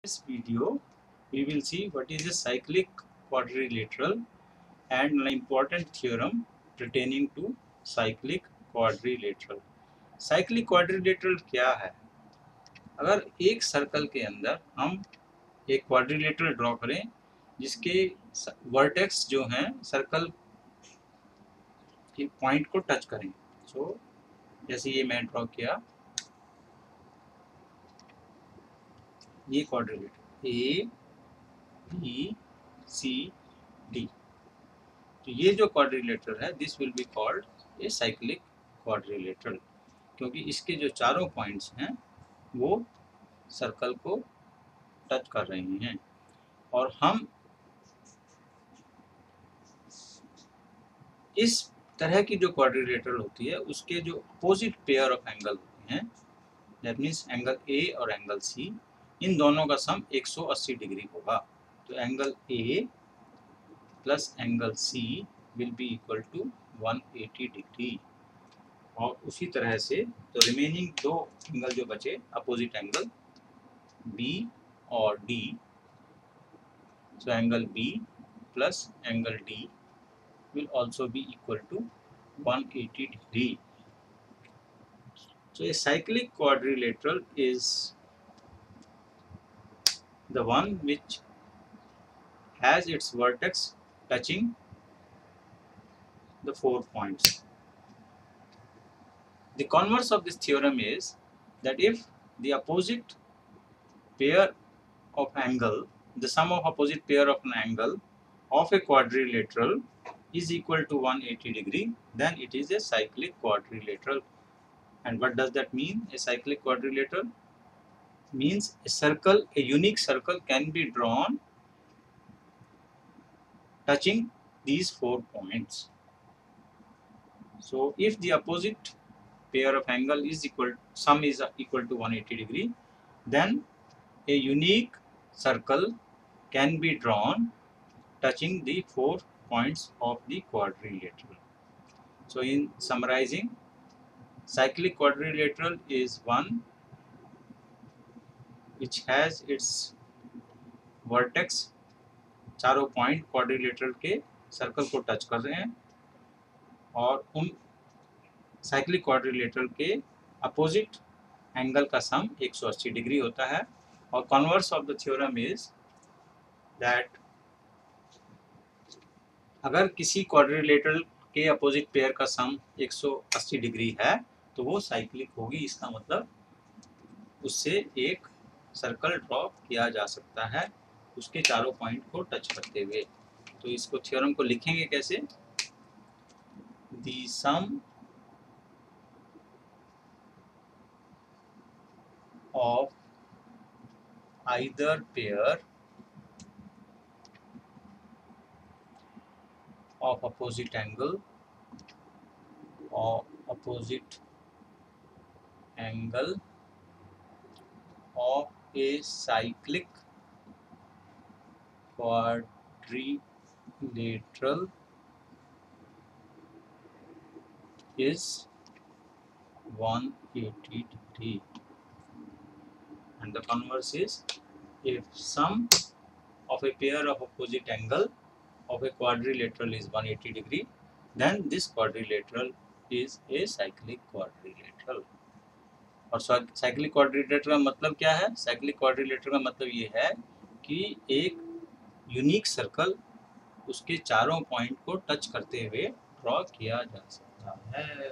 This video we will see what is a cyclic quadrilateral and an important theorem pertaining to cyclic quadrilateral. Cyclic quadrilateral क्या है? अगर एक circle के अंदर हम एक क्वाड्रिलेटरल ड्रॉ करें जिसके वर्टेक्स जो हैं सर्कल के पॉइंट को टच करें, सो जैसे ये मैं ड्रॉ किया, ये quadrilateral A B C D, तो ये जो क्वाड्रिलेटरल है this will be called a cyclic quadrilateral, क्योंकि इसके जो चारों पॉइंट्स हैं वो सर्कल को टच कर रहे हैं। और हम इस तरह की जो क्वाड्रिलेटरल होती है उसके जो अपोजिट पेयर ऑफ एंगल होते हैं, दैट मीन्स एंगल ए और एंगल सी, इन दोनों का सम 180 डिग्री होगा। तो angle A plus angle C will be equal to 180 degree. और उसी तरह से तो रिमेनिंग दो एंगल जो बचे अपोजिट एंगल बी और D, so angle B plus angle D will also be equal to 180 degree. So a cyclic quadrilateral is the one which has its vertex touching the 4 points. The converse of this theorem is that if the opposite pair of angle, the sum of opposite pair of an angle of a quadrilateral is equal to 180 degree, then it is a cyclic quadrilateral. And what does that mean? A cyclic quadrilateral means a circle, a unique circle can be drawn touching these 4 points. So if the opposite pair of angle is equal, sum is equal to 180 degree, then a unique circle can be drawn touching the 4 points of the quadrilateral. So in summarizing, cyclic quadrilateral is one which has its vertex, चारों point quadrilateral के circle को touch कर रहे हैं, और उन cyclic quadrilateral के opposite angle का सम 180 डिग्री होता है। और converse of the theorem is that अगर किसी क्वाड्रिलेटरल के अपोजिट पेयर का सम 180 डिग्री है तो वो साइक्लिक होगी। इसका मतलब उससे एक सर्कल ड्रॉ किया जा सकता है उसके चारों पॉइंट को टच करते हुए। तो इसको थ्योरम को लिखेंगे कैसे? The sum of either pair of opposite angle or opposite angle of a cyclic quadrilateral is 180 degree, and the converse is if sum of a pair of opposite angle of a quadrilateral is 180 degree, then this quadrilateral is a cyclic quadrilateral. और cyclic quadrilateral का मतलब क्या है? Cyclic quadrilateral का मतलब ये है कि एक यूनिक सर्कल उसके चारों पॉइंट को टच करते हुए ड्रॉ किया जा सकता है।